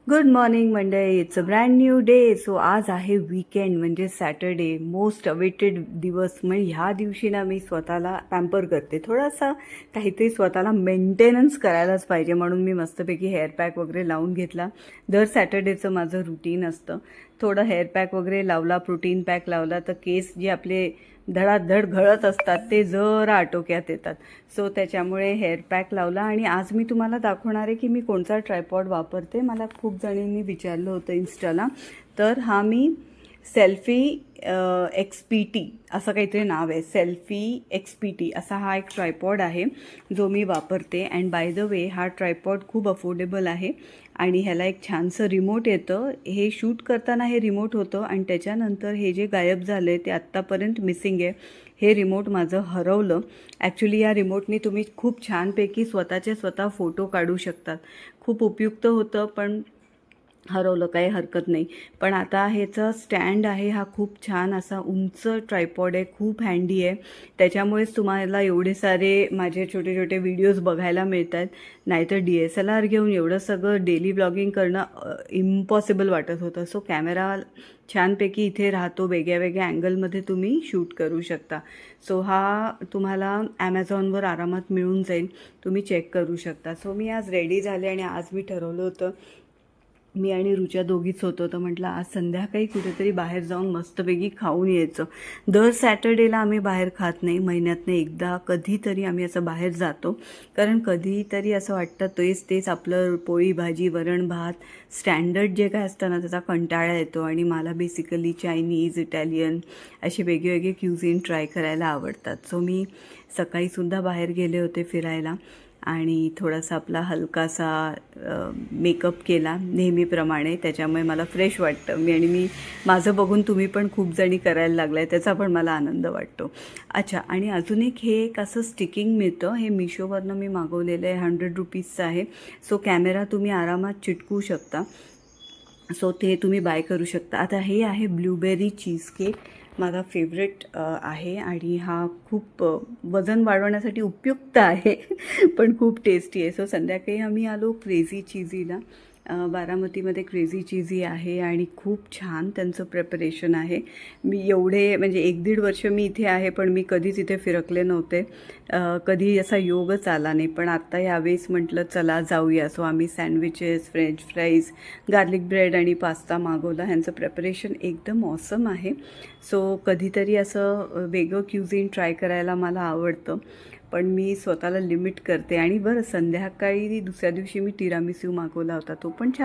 Good morning मंडळी. It's a brand new day. So आज आहे वीकेंड म्हणजे सॅटर्डे, मोस्ट अवेटेड दिवस. मग ह्या दिवशी ना मी स्वतःला पॅम्पर करते, थोडासा काहीतरी स्वतःला मेंटेनन्स करायलाच पाहिजे म्हणून मी मस्तपैकी हेअर पॅक वगैरे लावून घेतला. दर सॅटर्डेचं माझं रुटीन असतं. थोडं हेअर पॅक वगैरे लावला, प्रोटीन पॅक लावला तर केस जे आपले धडाधड घळत असतात ते जरा आटोक्यात येतात. सो त्याच्यामुळे हेअर पॅक लावला. आणि आज मी तुम्हाला दाखवणार आहे की मी कोणता ट्रायपॉड वापरते. मला खूप जणींनी विचारलं होतं इन्स्टाला, तर हा मी सेल्फी XPT असं काहीतरी नाव आहे, सेल्फी XPT असा हा एक ट्रायपॉड आहे जो मी वापरते. अँड बाय द वे हा ट्रायपॉड खूप अफोर्डेबल आहे आणि ह्याला एक छानसं रिमोट येतं. हे शूट करताना हे रिमोट होतं आणि त्याच्यानंतर हे जे गायब झालं आहे ते आत्तापर्यंत मिसिंग आहे. हे रिमोट माझं हरवलं. ॲक्च्युली या रिमोटनी तुम्ही खूप छानपैकी स्वतःचे स्वतः फोटो काढू शकतात. खूप उपयुक्त होतं, पण हरवलं काही हरकत नाही. पण आता ह्याचा स्टँड आहे हा खूप छान असा उंच ट्रायपॉड आहे, खूप हँडी आहे. त्याच्यामुळेच तुम्हाला एवढे सारे माझे छोटे छोटे व्हिडिओज बघायला मिळत आहेत. नाहीतर DSLR घेऊन एवढं सगळं डेली ब्लॉगिंग करणं इम्पॉसिबल वाटत होतं. सो कॅमेरा छानपैकी इथे राहतो, वेगळ्या वेगळ्या अँगलमध्ये तुम्ही शूट करू शकता. सो हा तुम्हाला ॲमेझॉनवर आरामात मिळून जाईल, तुम्ही चेक करू शकता. सो मी आज रेडी झाले आणि आज मी ठरवलं होतं, मी आणि रुचा दोघीच होतो, तर म्हटलं आज संध्याकाळी कुठेतरी बाहेर जाऊन मस्तपैकी खाऊन यायचं. दर सॅटर्डेला आम्ही बाहेर खात नाही, महिन्यातनं एकदा कधीतरी आम्ही असं बाहेर जातो. कारण कधीतरी असं वाटतं तेच आपलं पोळी भाजी वरण भात स्टँडर्ड जे काय असतं ना त्याचा कंटाळा येतो. आणि मला बेसिकली चायनीज, इटॅलियन असे वेगवेगळे क्युझिन ट्राय करायला आवडतात. सो मी सकाळीसुद्धा बाहेर गेले होते फिरायला आणि थोडासा आपला हलकासा मेकअप केला नेहमीप्रमाणे. त्याच्यामुळे मला फ्रेश वाटतं. मी माझं बघून तुम्ही पण खूप जणी करायला लागला आहे, त्याचा पण मला आनंद वाटतो. अच्छा, आणि अजून एक असं स्टिकिंग मिळतं, हे मिशोवरनं मी मागवलेलं आहे, 100 रुपीजचं आहे. सो कॅमेरा तुम्ही आरामात चिटकवू शकता. सो ते तुम्ही बाय करू शकता. आता हे आहे ब्लूबेरी चीजकेक, माझा फेवरेट आहे आणि हा खूप वजन वाढवण्यासाठी उपयुक्त आहे पण खूप टेस्टी आहे. सो संध्याकाळी आम्ही आलो क्रेझी चीझीला. बारामतीमध्ये क्रेझी चीझी आहे आणि खूप छान त्यांचं प्रेपरेशन आहे. मी एवढे म्हणजे 1-1.5 वर्ष मी इथे आहे, पण मी कधीच इथे फिरकले नव्हते, कधी असा योगच आला नाही. पण आत्ता यावेळेस म्हटलं चला जाऊया. सो आम्ही sandwiches, French fries, garlic bread आणि पास्ता मागवला. ह्यांचं प्रेपरेशन एकदम ऑसम आहे. सो कधीतरी असं वेगळं क्युझिन ट्राय करायला मला आवडतं, पण मी स्वतःला लिमिट करते. आणि बरं, संध्याकाळी दुसऱ्या दिवशी मी तिरामिसू मागवला होता, तो पण छान